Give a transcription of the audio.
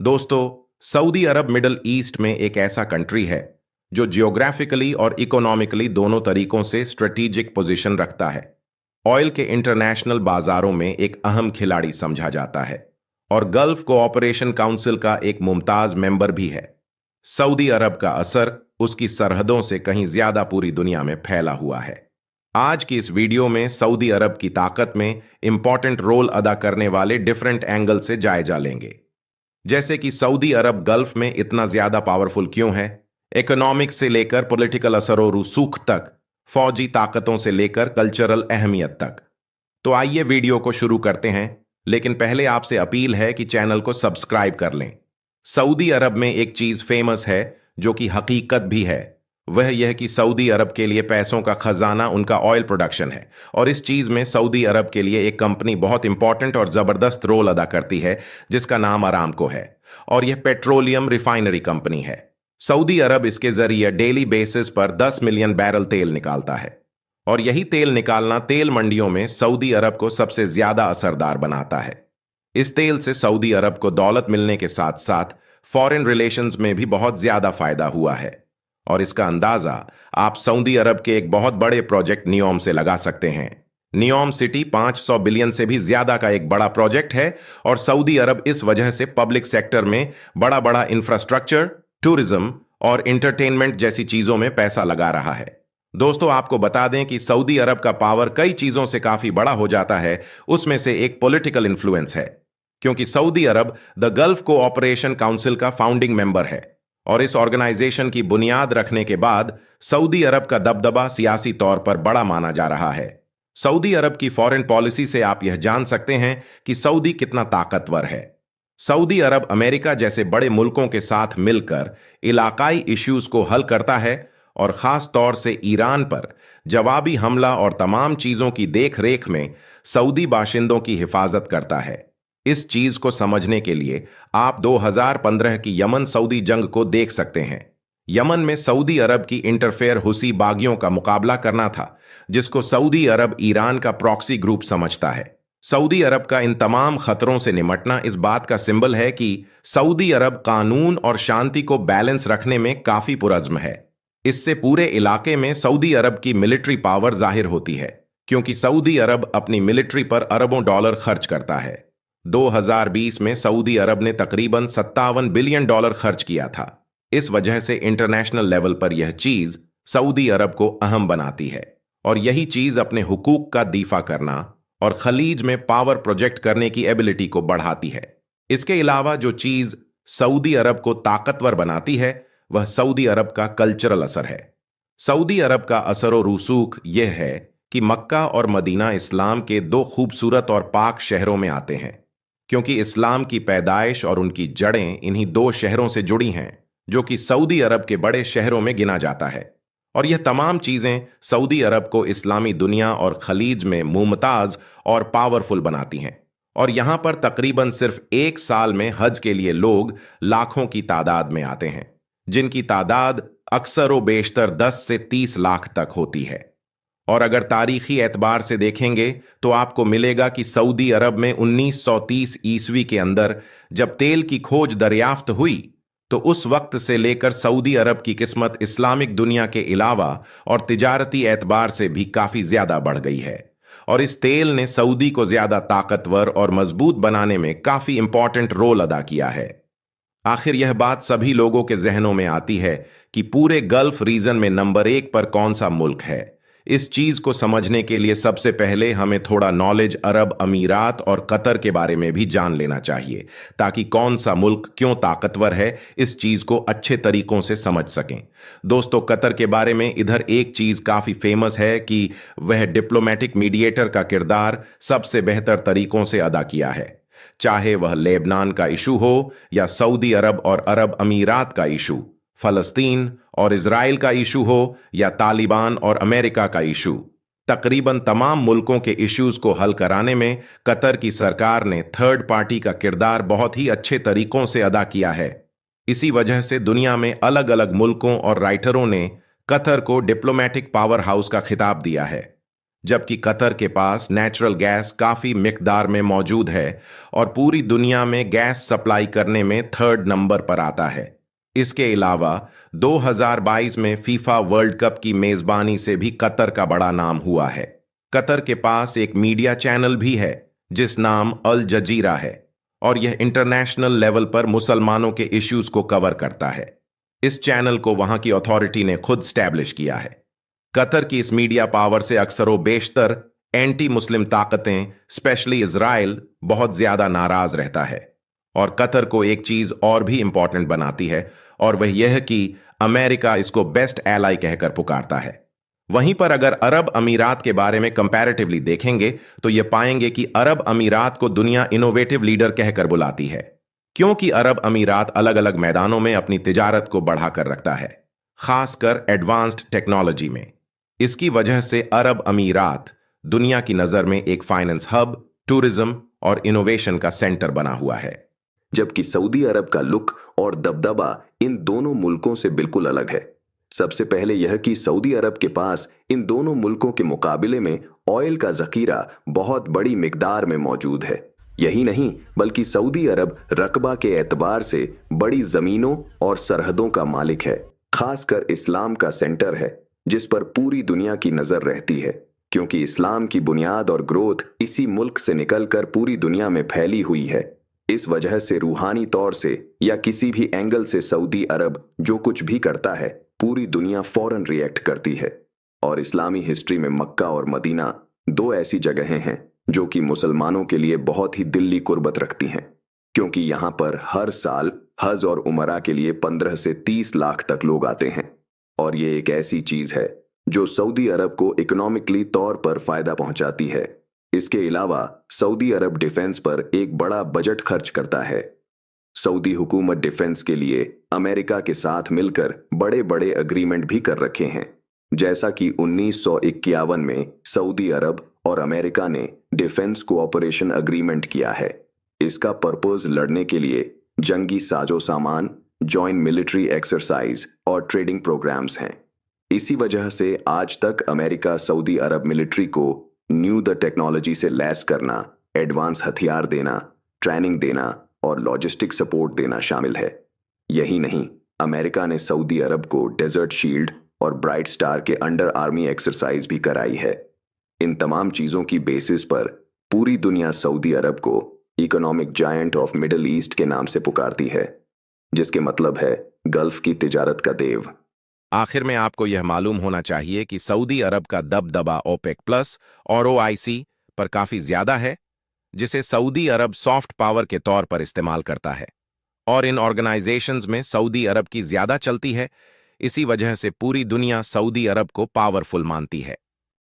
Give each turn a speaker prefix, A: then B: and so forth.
A: दोस्तों, सऊदी अरब middle east में एक ऐसा कंट्री है जो जियोग्राफिकली और इकोनॉमिकली दोनों तरीकों से स्ट्रेटेजिक पोजीशन रखता है। ऑयल के इंटरनेशनल बाजारों में एक अहम खिलाड़ी समझा जाता है और गल्फ कोऑपरेशन काउंसिल का एक मुमताज मेंबर भी है। सऊदी अरब का असर उसकी सरहदों से कहीं ज्यादा पूरी दुनिया में फैला हुआ है। आज की इस वीडियो में सऊदी अरब की ताकत में इंपॉर्टेंट रोल अदा करने वाले डिफरेंट एंगल से जायजा लेंगे, जैसे कि सऊदी अरब गल्फ में इतना ज्यादा पावरफुल क्यों है, इकोनॉमिक्स से लेकर पॉलिटिकल असर और रसूख तक, फौजी ताकतों से लेकर कल्चरल अहमियत तक। तो आइए वीडियो को शुरू करते हैं, लेकिन पहले आपसे अपील है कि चैनल को सब्सक्राइब कर लें। सऊदी अरब में एक चीज फेमस है जो कि हकीकत भी है, वह यह कि सऊदी अरब के लिए पैसों का खजाना उनका ऑयल प्रोडक्शन है, और इस चीज में सऊदी अरब के लिए एक कंपनी बहुत इंपॉर्टेंट और जबरदस्त रोल अदा करती है जिसका नाम अरामको है, और यह पेट्रोलियम रिफाइनरी कंपनी है। सऊदी अरब इसके जरिए डेली बेसिस पर 10 मिलियन बैरल तेल निकालता है, और यही तेल निकालना तेल मंडियों में सऊदी अरब को सबसे ज्यादा असरदार बनाता है। इस तेल से सऊदी अरब को दौलत मिलने के साथ साथ फॉरेन रिलेशंस में भी बहुत ज्यादा फायदा हुआ है, और इसका अंदाजा आप सऊदी अरब के एक बहुत बड़े प्रोजेक्ट नियोम से लगा सकते हैं। नियोम सिटी 500 बिलियन से भी ज्यादा का एक बड़ा प्रोजेक्ट है, और सऊदी अरब इस वजह से पब्लिक सेक्टर में बड़ा बड़ा इंफ्रास्ट्रक्चर, टूरिज्म और इंटरटेनमेंट जैसी चीजों में पैसा लगा रहा है। दोस्तों, आपको बता दें कि सऊदी अरब का पावर कई चीजों से काफी बड़ा हो जाता है, उसमें से एक पॉलिटिकल इन्फ्लुएंस है, क्योंकि Saudi Arab the gulf cooperation council का फाउंडिंग मेंबर है, और इस ऑर्गेनाइजेशन की बुनियाद रखने के बाद सऊदी अरब का दबदबा सियासी तौर पर बड़ा माना जा रहा है। सऊदी अरब की फॉरेन पॉलिसी से आप यह जान सकते हैं कि सऊदी कितना ताकतवर है। सऊदी अरब अमेरिका जैसे बड़े मुल्कों के साथ मिलकर इलाकाई इश्यूज को हल करता है, और खास तौर से ईरान पर जवाबी हमला और तमाम चीजों की देख रेख में सऊदी बाशिंदों की हिफाजत करता है। इस चीज को समझने के लिए आप 2015 की यमन सऊदी जंग को देख सकते हैं। यमन में सऊदी अरब की इंटरफेयर हुसी बागियों का मुकाबला करना था, जिसको सऊदी अरब ईरान का प्रॉक्सी ग्रुप समझता है। सऊदी अरब का इन तमाम खतरों से निमटना इस बात का सिंबल है कि सऊदी अरब कानून और शांति को बैलेंस रखने में काफी पुरज़्म है। इससे पूरे इलाके में सऊदी अरब की मिलिट्री पावर जाहिर होती है, क्योंकि सऊदी अरब अपनी मिलिट्री पर अरबों डॉलर खर्च करता है। 2020 में सऊदी अरब ने तकरीबन 57 बिलियन डॉलर खर्च किया था। इस वजह से इंटरनेशनल लेवल पर यह चीज सऊदी अरब को अहम बनाती है, और यही चीज अपने हुकूक का दीफा करना और खलीज में पावर प्रोजेक्ट करने की एबिलिटी को बढ़ाती है। इसके अलावा जो चीज सऊदी अरब को ताकतवर बनाती है वह सऊदी अरब का कल्चरल असर है। सऊदी अरब का असर और रसूख यह है कि मक्का और मदीना इस्लाम के दो खूबसूरत और पाक शहरों में आते हैं, क्योंकि इस्लाम की पैदाइश और उनकी जड़ें इन्हीं दो शहरों से जुड़ी हैं, जो कि सऊदी अरब के बड़े शहरों में गिना जाता है। और यह तमाम चीजें सऊदी अरब को इस्लामी दुनिया और खलीज में मुमताज और पावरफुल बनाती हैं। और यहां पर तकरीबन सिर्फ एक साल में हज के लिए लोग लाखों की तादाद में आते हैं, जिनकी तादाद अक्सर व बेशतर 10 से 30 लाख तक होती है। और अगर तारीखी एतबार से देखेंगे तो आपको मिलेगा कि सऊदी अरब में 1930 ईस्वी के अंदर जब तेल की खोज दरियाफ्त हुई, तो उस वक्त से लेकर सऊदी अरब की किस्मत इस्लामिक दुनिया के अलावा और तिजारती एतबार से भी काफी ज्यादा बढ़ गई है, और इस तेल ने सऊदी को ज्यादा ताकतवर और मजबूत बनाने में काफी इंपॉर्टेंट रोल अदा किया है। आखिर यह बात सभी लोगों के जहनों में आती है कि पूरे गल्फ रीजन में नंबर 1 पर कौन सा मुल्क है। इस चीज को समझने के लिए सबसे पहले हमें थोड़ा नॉलेज अरब अमीरात और कतर के बारे में भी जान लेना चाहिए, ताकि कौन सा मुल्क क्यों ताकतवर है इस चीज को अच्छे तरीकों से समझ सकें। दोस्तों, कतर के बारे में इधर एक चीज काफी फेमस है कि वह डिप्लोमेटिक मीडिएटर का किरदार सबसे बेहतर तरीकों से अदा किया है, चाहे वह लेबनान का इशू हो या सऊदी अरब और अरब अमीरात का इशू, फलस्तीन और इजराइल का इशू हो या तालिबान और अमेरिका का इशू। तकरीबन तमाम मुल्कों के इश्यूज को हल कराने में कतर की सरकार ने थर्ड पार्टी का किरदार बहुत ही अच्छे तरीकों से अदा किया है। इसी वजह से दुनिया में अलग अलग मुल्कों और राइटरों ने कतर को डिप्लोमेटिक पावर हाउस का खिताब दिया है। जबकि कतर के पास नेचुरल गैस काफी मिकदार में मौजूद है और पूरी दुनिया में गैस सप्लाई करने में थर्ड नंबर पर आता है। इसके अलावा 2022 में फीफा वर्ल्ड कप की मेजबानी से भी कतर का बड़ा नाम हुआ है। कतर के पास एक मीडिया चैनल भी है जिस नाम अल जजीरा है और यह इंटरनेशनल लेवल पर मुसलमानों के इश्यूज को कवर करता है। इस चैनल को वहां की अथॉरिटी ने खुद स्टैब्लिश किया है। कतर की इस मीडिया पावर से अक्सरों बेशतर एंटी मुस्लिम ताकतें स्पेशली इजराइल बहुत ज्यादा नाराज रहता है और कतर को एक चीज और भी इंपॉर्टेंट बनाती है और वह यह कि अमेरिका इसको बेस्ट एलाई कहकर पुकारता है। वहीं पर अगर अरब अमीरात के बारे में कंपैरेटिवली देखेंगे तो यह पाएंगे कि अरब अमीरात को दुनिया इनोवेटिव लीडर कहकर बुलाती है, क्योंकि अरब अमीरात अलग अलग मैदानों में अपनी तिजारत को बढ़ाकर रखता है, खासकर एडवांस्ड टेक्नोलॉजी में। इसकी वजह से अरब अमीरात दुनिया की नजर में एक फाइनेंस हब, टूरिज्म और इनोवेशन का सेंटर बना हुआ है।
B: जबकि सऊदी अरब का लुक और दबदबा इन दोनों मुल्कों से बिल्कुल अलग है। सबसे पहले यह कि सऊदी अरब के पास इन दोनों मुल्कों के मुकाबले में ऑयल का जखीरा बहुत बड़ी मिकदार में मौजूद है। यही नहीं बल्कि सऊदी अरब रकबा के एतबार से बड़ी जमीनों और सरहदों का मालिक है, खासकर इस्लाम का सेंटर है जिस पर पूरी दुनिया की नजर रहती है, क्योंकि इस्लाम की बुनियाद और ग्रोथ इसी मुल्क से निकलकर पूरी दुनिया में फैली हुई है। इस वजह से रूहानी तौर से या किसी भी एंगल से सऊदी अरब जो कुछ भी करता है पूरी दुनिया फौरन रिएक्ट करती है। और इस्लामी हिस्ट्री में मक्का और मदीना दो ऐसी जगहें हैं जो कि मुसलमानों के लिए बहुत ही दिली कुर्बत रखती हैं, क्योंकि यहाँ पर हर साल हज और उमरा के लिए 15 से 30 लाख तक लोग आते हैं। और ये एक ऐसी चीज है जो सऊदी अरब को इकोनॉमिकली तौर पर फायदा पहुंचाती है। इसके अलावा सऊदी अरब डिफेंस पर एक बड़ा बजट खर्च करता है। सऊदी हुकूमत डिफेंस के लिए अमेरिका के साथ मिलकर बड़े बड़े एग्रीमेंट भी कर रखे हैं, जैसा कि 1951 में सऊदी अरब और अमेरिका ने डिफेंस कोऑपरेशन एग्रीमेंट किया है। इसका पर्पस लड़ने के लिए जंगी साजो सामान, जॉइंट मिलिट्री एक्सरसाइज और ट्रेडिंग प्रोग्राम्स हैं। इसी वजह से आज तक अमेरिका सऊदी अरब मिलिट्री को न्यू द टेक्नोलॉजी से लैस करना, एडवांस हथियार देना, ट्रेनिंग देना और लॉजिस्टिक सपोर्ट देना शामिल है। यही नहीं, अमेरिका ने सऊदी अरब को डेजर्ट शील्ड और ब्राइट स्टार के अंडर आर्मी एक्सरसाइज भी कराई है। इन तमाम चीजों की बेसिस पर पूरी दुनिया सऊदी अरब को economic giant of middle east के नाम से पुकारती है, जिसके मतलब है गल्फ की तिजारत का देव।
A: आखिर में आपको यह मालूम होना चाहिए कि सऊदी अरब का दबदबा ओपेक प्लस और ओआईसी पर काफी ज्यादा है, जिसे सऊदी अरब सॉफ्ट पावर के तौर पर इस्तेमाल करता है और इन ऑर्गेनाइजेशंस में सऊदी अरब की ज्यादा चलती है। इसी वजह से पूरी दुनिया सऊदी अरब को पावरफुल मानती है।